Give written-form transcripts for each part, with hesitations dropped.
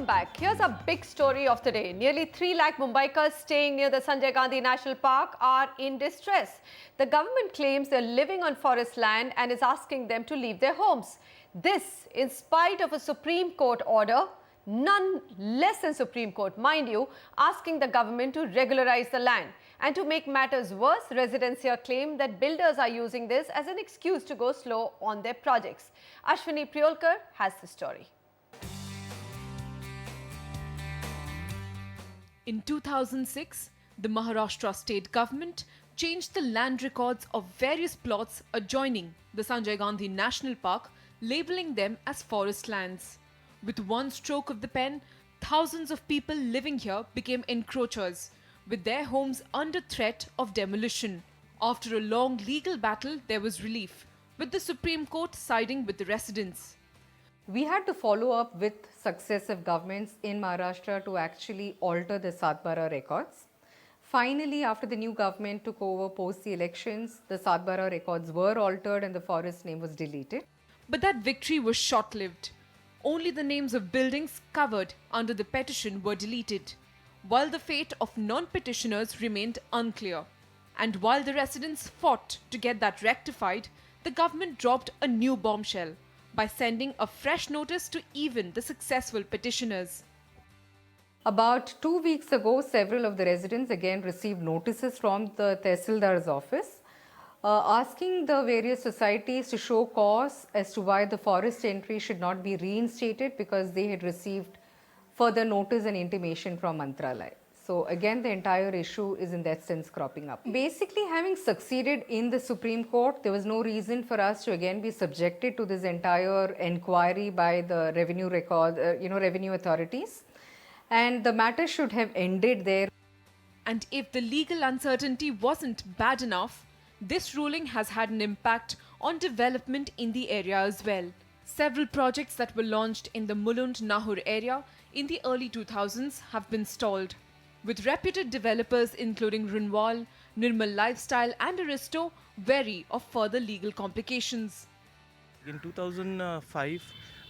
Welcome back. Here's a big story of the day. Nearly 3 lakh Mumbaikars staying near the Sanjay Gandhi National Park are in distress. The government claims they're living on forest land and is asking them to leave their homes. This in spite of a Supreme Court order, none less than Supreme Court, mind you, asking the government to regularize the land. And to make matters worse, residents here claim that builders are using this as an excuse to go slow on their projects. Ashwini Priyolkar has the story. In 2006, the Maharashtra state government changed the land records of various plots adjoining the Sanjay Gandhi National Park, labelling them as forest lands. With one stroke of the pen, thousands of people living here became encroachers, with their homes under threat of demolition. After a long legal battle, there was relief, with the Supreme Court siding with the residents. We had to follow up with successive governments in Maharashtra to actually alter the Satbara records. Finally, after the new government took over post the elections, the Satbara records were altered and the forest name was deleted. But that victory was short-lived. Only the names of buildings covered under the petition were deleted, while the fate of non-petitioners remained unclear. And while the residents fought to get that rectified, the government dropped a new bombshell by sending a fresh notice to even the successful petitioners. About 2 weeks ago, several of the residents again received notices from the Tehsildar's office asking the various societies to show cause as to why the forest entry should not be reinstated because they had received further notice and intimation from Mantralaya. So again, the entire issue is in that sense cropping up. Basically, having succeeded in the Supreme Court, there was no reason for us to again be subjected to this entire inquiry by the revenue authorities. And the matter should have ended there. And if the legal uncertainty wasn't bad enough, this ruling has had an impact on development in the area as well. Several projects that were launched in the Mulund-Nahur area in the early 2000s have been stalled, with reputed developers including Runwal, Nirmal Lifestyle and Aristo wary of further legal complications. In 2005,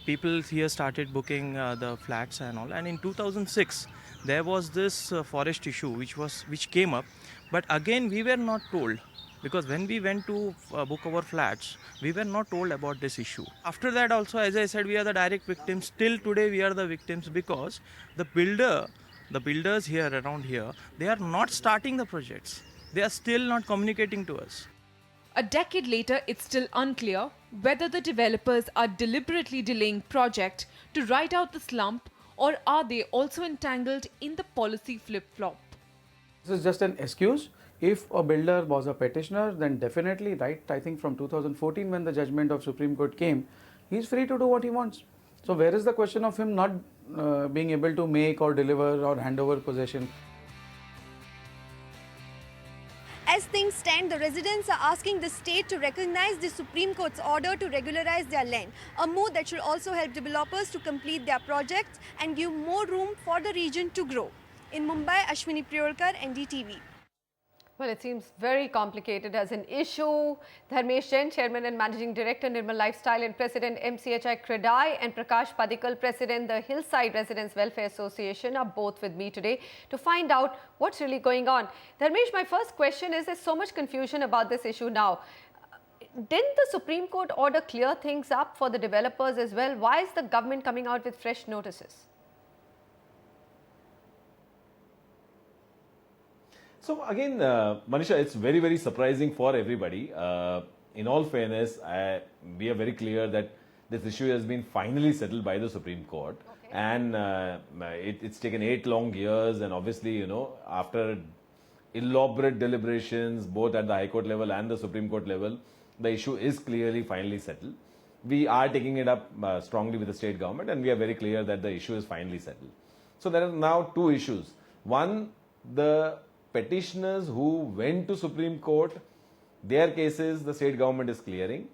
people here started booking the flats and all, and in 2006 there was this forest issue which came up, but again we were not told, because when we went to book our flats, we were not told about this issue. After that also, as I said, we are the direct victims. Till today we are the victims because the builders here around here, they are not starting the projects. They are still not communicating to us. A decade later, it's still unclear whether the developers are deliberately delaying project to ride out the slump, or are they also entangled in the policy flip-flop. This is just an excuse. If a builder was a petitioner, then definitely, right, I think from 2014 when the judgment of Supreme Court came, he's free to do what he wants. So where is the question of him not being able to make or deliver or hand over possession? As things stand, the residents are asking the state to recognize the Supreme Court's order to regularize their land, a move that should also help developers to complete their projects and give more room for the region to grow. In Mumbai, Ashwini Priyolkar, NDTV. Well, it seems very complicated as an issue. Dharmesh Jain, Chairman and Managing Director, Nirmal Lifestyle and President, MCHI Credai, and Prakash Padikal, President, the Hillside Residents Welfare Association, are both with me today to find out what's really going on. Dharmesh, my first question is, there's so much confusion about this issue now. Didn't the Supreme Court order clear things up for the developers as well? Why is the government coming out with fresh notices? So again, Manisha, it's very, very surprising for everybody. In all fairness, we are very clear that this issue has been finally settled by the Supreme Court. Okay. And it's taken 8 long years, and obviously, after elaborate deliberations, both at the High Court level and the Supreme Court level, the issue is clearly finally settled. We are taking it up strongly with the state government, and we are very clear that the issue is finally settled. So there are now 2 issues. One, the petitioners who went to Supreme Court, their cases the state government is clearing.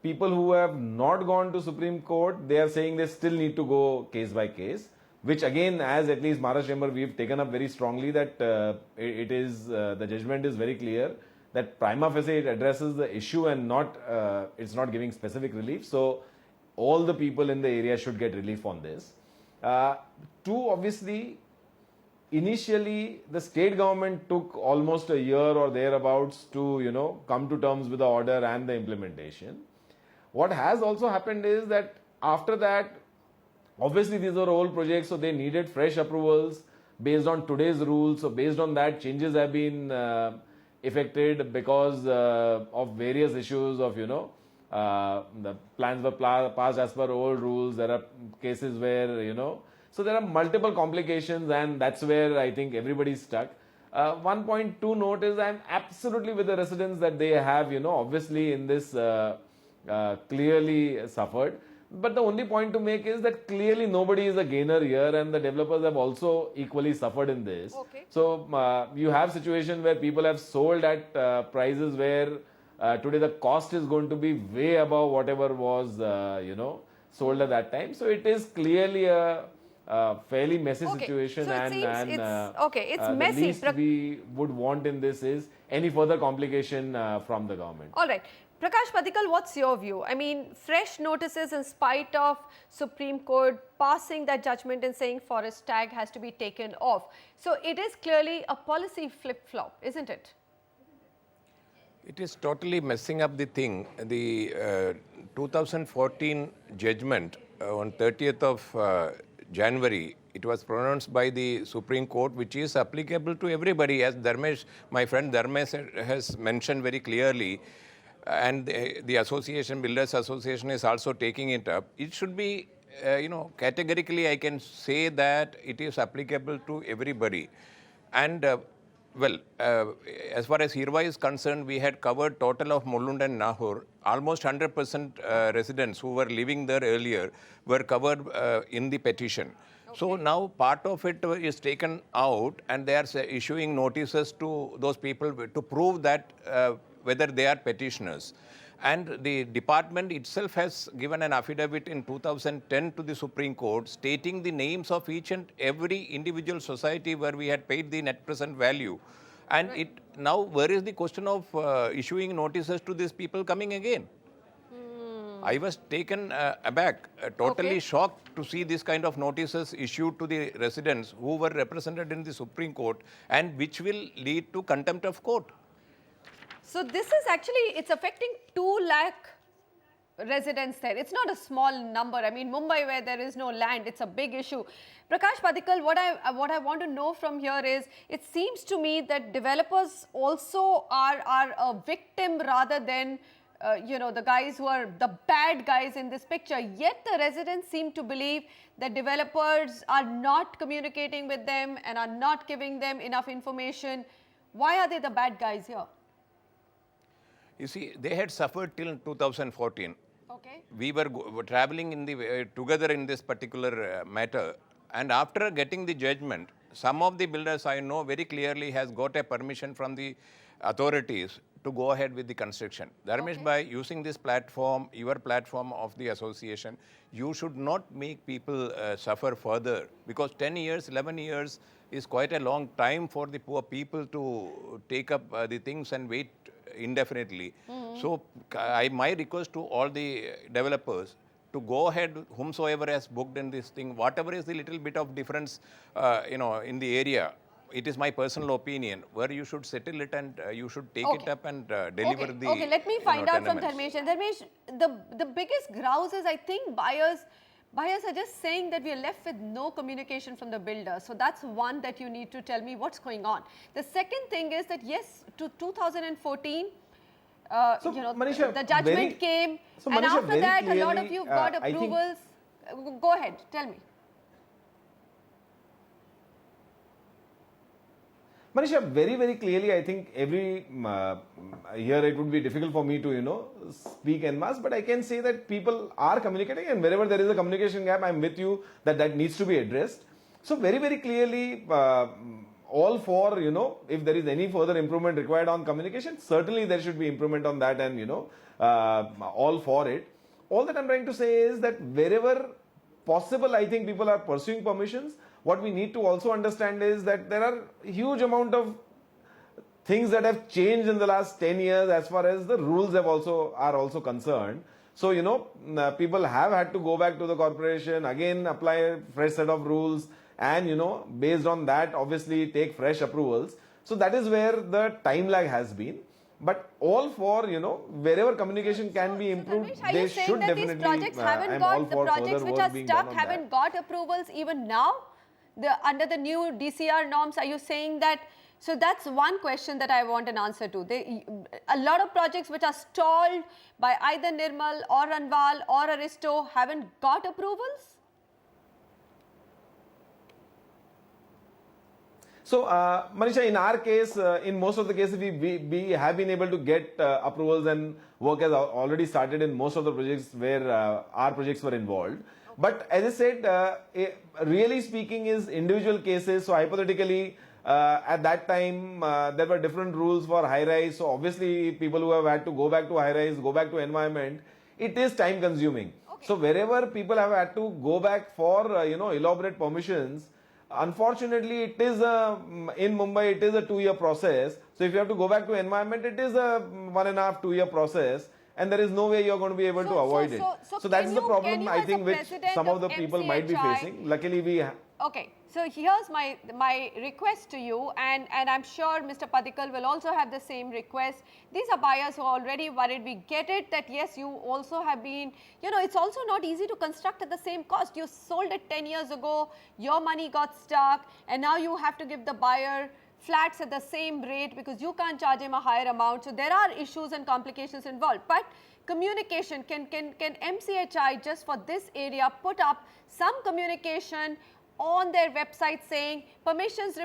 People who have not gone to Supreme Court, they are saying they still need to go case by case, which again, as at least Maharashtra Chamber, we've taken up very strongly that the judgment is very clear that prima facie it addresses the issue and it's not giving specific relief. So all the people in the area should get relief on this. Two, obviously, initially the state government took almost a year or thereabouts to, come to terms with the order and the implementation. What has also happened is that after that, obviously these are old projects, so they needed fresh approvals based on today's rules. So based on that, changes have been effected because of various issues of, the plans were passed as per old rules. There are cases where, so there are multiple complications, and that's where I think everybody's stuck. One point to note is I'm absolutely with the residents that they have, obviously in this clearly suffered. But the only point to make is that clearly nobody is a gainer here, and the developers have also equally suffered in this. Okay. So you have situations where people have sold at prices where today the cost is going to be way above whatever was, sold at that time. So it is clearly a fairly messy Okay. situation, So it and, seems it's the messy. least we would want in this is any further complication from the government. All right. Prakash Padikal, what's your view? I mean, fresh notices in spite of Supreme Court passing that judgment and saying forest tag has to be taken off. So it is clearly a policy flip-flop, isn't it? It is totally messing up the thing. The 2014 judgment on 30th of January, it was pronounced by the Supreme Court, which is applicable to everybody, as Dharmesh, my friend Dharmesh has mentioned very clearly. And the association, Builders Association, is also taking it up. It should be, categorically I can say that it is applicable to everybody. And as far as Hirva is concerned, we had covered total of Mullund and Nahur. Almost 100% residents who were living there earlier were covered in the petition. Okay. So now part of it is taken out, and they are issuing notices to those people to prove that whether they are petitioners. And the department itself has given an affidavit in 2010 to the Supreme Court stating the names of each and every individual society where we had paid the net present value. And right. Now where is the question of issuing notices to these people coming again? I was taken aback, totally shocked to see this kind of notices issued to the residents who were represented in the Supreme Court, and which will lead to contempt of court. So this is actually, it's affecting 2 lakh residents there. It's not a small number. I mean, Mumbai, where there is no land, it's a big issue. Prakash Padikal, what I want to know from here is, it seems to me that developers also are a victim rather than the guys who are the bad guys in this picture. Yet the residents seem to believe that developers are not communicating with them and are not giving them enough information. Why are they the bad guys here? You see, they had suffered till 2014. Okay. We were traveling in the together in this particular matter, and after getting the judgment, some of the builders I know very clearly has got a permission from the authorities to go ahead with the construction. Dharmesh, by using this platform, your platform of the association, you should not make people suffer further, because 10 years, 11 years is quite a long time for the poor people to take up the things and wait indefinitely. So my request to all the developers to go ahead, whomsoever has booked in this thing, whatever is the little bit of difference, in the area, it is my personal opinion, where you should settle it and you should take it up and deliver the Okay, let me find out from tenements. Dharmesh. And Dharmesh, the biggest grouse is, I think, buyers are just saying that we are left with no communication from the builder. So that's one that you need to tell me what's going on. The second thing is that, yes, to 2014, Manisha, the judgment came, and Manisha, after that, a lot of clearly, you got approvals. Go ahead, tell me. Manisha, very, very clearly, I think every year it would be difficult for me to, speak en masse, but I can say that people are communicating, and wherever there is a communication gap, I'm with you that needs to be addressed. So very, very clearly, all for, if there is any further improvement required on communication, certainly there should be improvement on that, and, all for it. All that I'm trying to say is that wherever possible, I think people are pursuing permissions. What we need to also understand is that there are huge amount of things that have changed in the last 10 years as far as the rules are also concerned. So, people have had to go back to the corporation, again apply a fresh set of rules, and, based on that, obviously take fresh approvals. So, that is where the time lag has been. But all for, wherever communication can be improved, Dharmesh, are they you saying should that definitely, these projects haven't I'm all got the for projects further which work are being done stuck on haven't that. got approvals even now? Under the new DCR norms, are you saying that? So that's one question that I want an answer to. A lot of projects which are stalled by either Nirmal or Ranwal or Aristo haven't got approvals? So, Manisha, in our case, in most of the cases, we have been able to get approvals, and work has already started in most of the projects where our projects were involved. But as I said, really speaking is individual cases. So hypothetically, at that time, there were different rules for high-rise. So obviously, people who have had to go back to high-rise, go back to environment, it is time-consuming. Okay. So wherever people have had to go back for, elaborate permissions, unfortunately, it is in Mumbai, it is a 2-year process. So if you have to go back to environment, it is a 1.5 to 2-year process. And there is no way you're going to be able to avoid it. So that's can the you- problem, can you I as a think, which president some of the of people might be MCHI facing. Luckily, we Okay, so here's my request to you, and I'm sure Mr. Padikal will also have the same request. These are buyers who are already worried. We get it that yes, you also have been, it's also not easy to construct at the same cost. You sold it 10 years ago, your money got stuck, and now you have to give the buyer flats at the same rate because you can't charge him a higher amount. So there are issues and complications involved. But communication, can MCHI just for this area put up some communication on their website saying permissions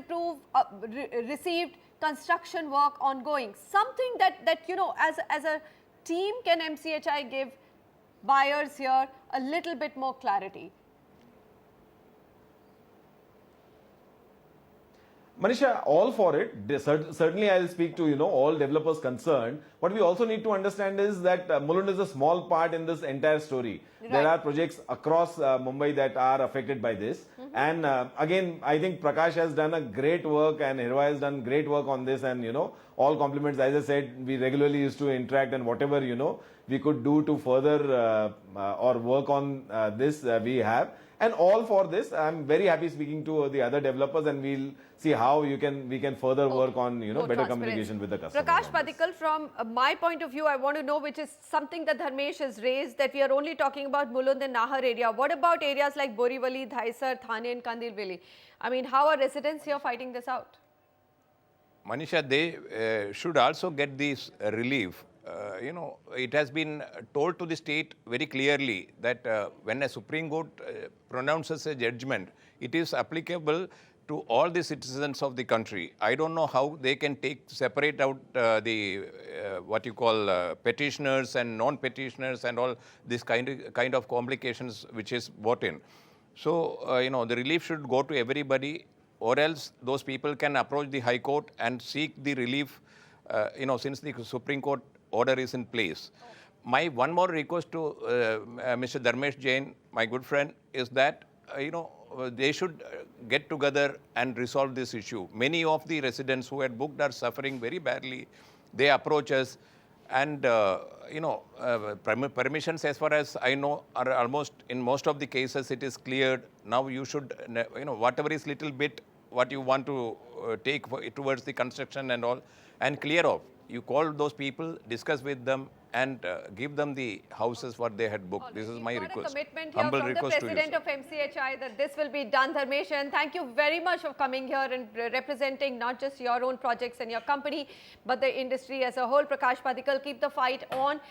received, construction work ongoing, something that as a team, can MCHI give buyers here a little bit more clarity? Manisha, all for it. Certainly, I'll speak to all developers concerned. What we also need to understand is that Mulund is a small part in this entire story. Right. There are projects across Mumbai that are affected by this. And again, I think Prakash has done a great work, and Hirwa has done great work on this. And all compliments. As I said, we regularly used to interact, and whatever we could do to further or work on this, we have. And all for this, I'm very happy speaking to the other developers, and we'll see how we can further work on More better transparency. communication with the customers. Prakash on this. Padikal, from my point of view, I want to know, which is something that Dharmesh has raised, that we are only talking about Mulund and Nahar area. What about areas like Borivali, Dhaisar, Thane and Kandilveli? I mean, how are residents here fighting this out? Manisha, they should also get this relief. It has been told to the state very clearly that when a Supreme Court pronounces a judgment, it is applicable to all the citizens of the country. I don't know how they can separate out the what you call petitioners and non-petitioners and all this kind of complications which is brought in. So, the relief should go to everybody, or else those people can approach the High Court and seek the relief, since the Supreme Court order is in place. My one more request to Mr. Dharmesh Jain, my good friend, is that, they should get together and resolve this issue. Many of the residents who had booked are suffering very badly. They approach us, and, permissions, as far as I know, are almost, in most of the cases, it is cleared. Now you should, whatever is little bit, what you want to take towards the construction and all, and clear off. You call those people, discuss with them, and give them the houses what they had booked. This is my request. A commitment here Humble from the request to you, president sir. of MCHI that this will be done, Dharmesh, and thank you very much for coming here and representing not just your own projects and your company, but the industry as a whole. Prakash Padikal, keep the fight on.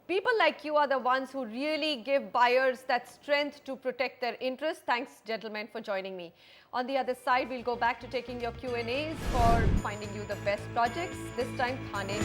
People like you are the ones who really give buyers that strength to protect their interests. Thanks, gentlemen, for joining me. On the other side, we'll go back to taking your Q&As for finding you the best projects, this time Thane.